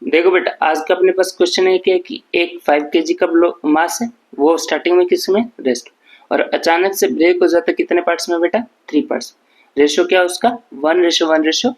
देखो बेटा, आज का अपने पास क्वेश्चन है क्या कि एक 5 kg का मास है, वो स्टार्टिंग में किस में रेस्ट, और अचानक से ब्रेक हो जाता है कितने पार्ट्स में बेटा? 3 पार्ट्स। रेशो क्या है उसका? 1:1:3।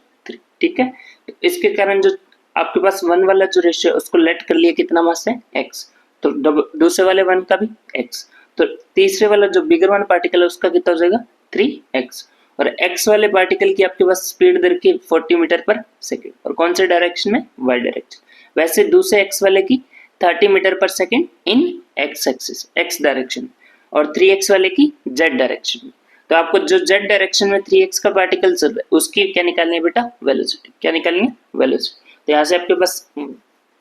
ठीक है, तो इसके कारण जो आपके पास 1 वाला जो रेशियो है उसको लेट कर लिया, कितना मास है? x। तो दूसरे वाले 1 का भी x, तो तीसरे वाला जो बिगर वन पार्टिकल है उसका कितना हो जाएगा? 3x। और x वाले पार्टिकल की आपके पास स्पीड दर की 40 मीटर पर सेकेंड, और कौन से डायरेक्शन में? y direction. वैसे दूसरे x वाले की 30 मीटर पर second in x axis, x direction, और 3x वाले की z डायरेक्शन में। तो आपको जो z डायरेक्शन में 3x का पार्टिकल चल रहा है उसकी क्या निकालनी है बेटा? वेलोसिटी। क्या निकालनी है? वेलोसिटी। तो यहाँ से आपके पास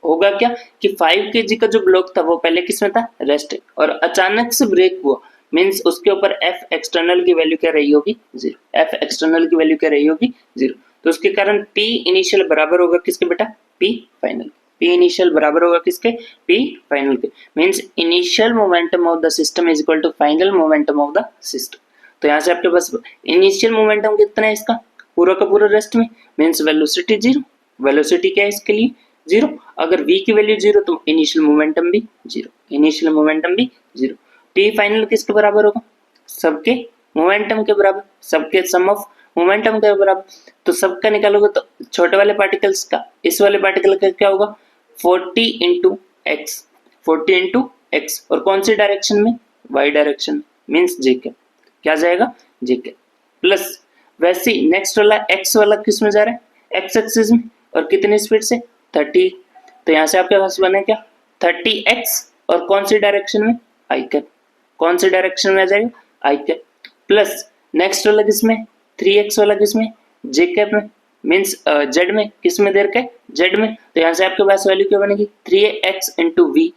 होगा क्या कि 5 kg का जो ब्लॉक था वो पहले किस में था? रेस्ट, और अचानक से ब्रेक हुआ, मींस उसके ऊपर F एक्सटर्नल की वैल्यू क्या रही होगी? 0। F एक्सटर्नल की वैल्यू क्या रही होगी? 0। तो उसके कारण P इनिशियल बराबर होगा किसके बेटा? P final. P इनिशियल बराबर होगा किसके? P फाइनल के। Means initial momentum of the system is equal to final momentum of the system. तो यहाँ से आपके पास इनिशियल मोमेंटम कितना है इसका? पूरा का पूरा रेस्ट में, मींस वेलोसिटी 0। वेलोसिटी क्या है इसके लिए? 0। अगर v की वैल्यू 0 तो इनिशियल मोमेंटम भी 0, इनिशियल मोमेंटम भी 0। P फाइनल किसके बराबर होगा? सबके मोमेंटम के बराबर, सबके सम ऑफ मोमेंटम के बराबर। तो सबका निकालोगे तो छोटे वाले पार्टिकल्स का इस वाले पार्टिकल का क्या होगा? 40 इंटू एक्स, 40 इंटू एक्स, और कौन सी डायरेक्शन में? y डायरेक्शन, मीन्स जेके। क्या जाएगा? जेके प्लस, वैसे नेक्स्ट वाला x वाला किस में जा रहा है? x एक्सिस में, और कितनी स्पीड से? 30। तो यहाँ से आपके पास बने क्या? 30x, और कौन सी डायरेक्शन में? आई कैप। कौन सी डायरेक्शन में आ जाएगा? आई कैप प्लस नेक्स्ट वाला किसमें? 3x वाला किसमें? जे कैप में, मीन्स जेड में। किस में दे रखा है? जेड में। तो यहाँ से आपके पास वैल्यू क्या बनेगी? 3x इंटू वी,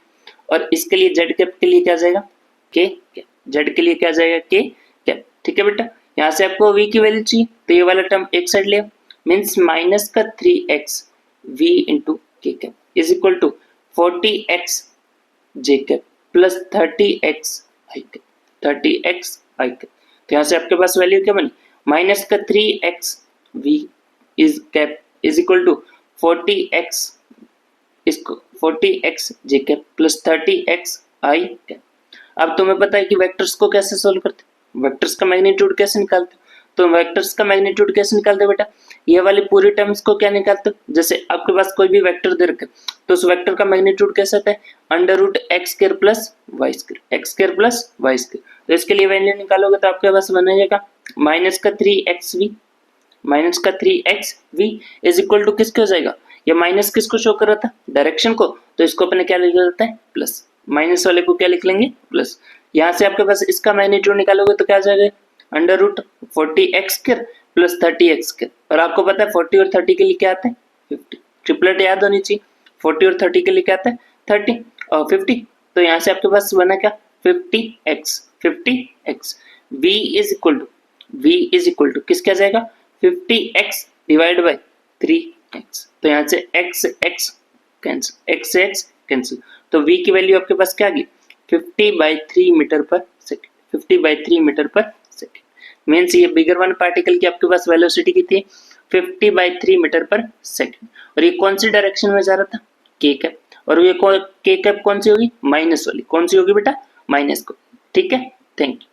और इसके लिए जेड कैप के लिए क्या जाएगा? के कैप। जेड के लिए क्या जाएगा? के कैप। ठीक है बेटा, यहाँ से आपको v की वैल्यू चाहिए तो ये वाला टर्म एक साइड ले, मीन्स माइनस का 3x v into K cap is equal to 40x J cap plus 30x I cap, 30x I cap. तो यहाँ से आपके पास वैल्यू क्या बनी? माइनस का 3x v is cap is equal to 40x, इसको 40x J cap plus 30x I cap. अब तुम्हें पता है कि वेक्टर्स को कैसे सोल्व करते, वेक्टर्स का मैग्नीट्यूड कैसे निकालते? तो वेक्टर्स का मैग्नीट्यूड कैसे निकालते बेटा? ये वाली पूरी टर्म्स को क्या निकालते? जैसे आपके पास कोई भी वेक्टर दे रखा है तो उस वेक्टर का मैग्नीट्यूड कैसे आता है? Under root X square plus Y square, X square plus Y square. तो इसके लिए वैल्यू निकालोगे तो आपके पास बनेगा माइनस का 3xv, माइनस का 3xv इज इक्वल टू किसके हो जाएगा? ये माइनस किसको शो कर रहा था? डायरेक्शन को। तो इसको अपने क्या लिख देते हैं? प्लस। माइनस वाले को क्या लिख लेंगे? प्लस। यहाँ से आपके पास इसका मैग्नीट्यूड निकालोगे तो क्या आ जाएगा? Under root 40x square plus 30x square, और आपको पता है 40 और 30 के लिए क्या आता है? 50। ट्रिपलेट याद होनी चाहिए। 40 और 30 के लिए क्या आता है? 30 और 50। तो यहाँ से आपके पास बना क्या? 50x, 50x। v is equal to किस क्या जाएगा? 50x divide by 3x। तो यहाँ से x कैंसिल, x कैंसिल। तो v की वैल्यू आपके पास क्या आ गई? 50/3 मीटर पर सेकेंड, 50/3 मीटर पर सेकेंड। मीन्स ये बिगर वन पार्टिकल की आपके पास वेलोसिटी कितनी है? 50/3 मीटर पर सेकेंड। और ये कौन सी डायरेक्शन में जा रहा था? के कैप। और ये के कैप कौन सी होगी? माइनस वाली। कौन सी होगी बेटा? माइनस को। ठीक है, थैंक यू।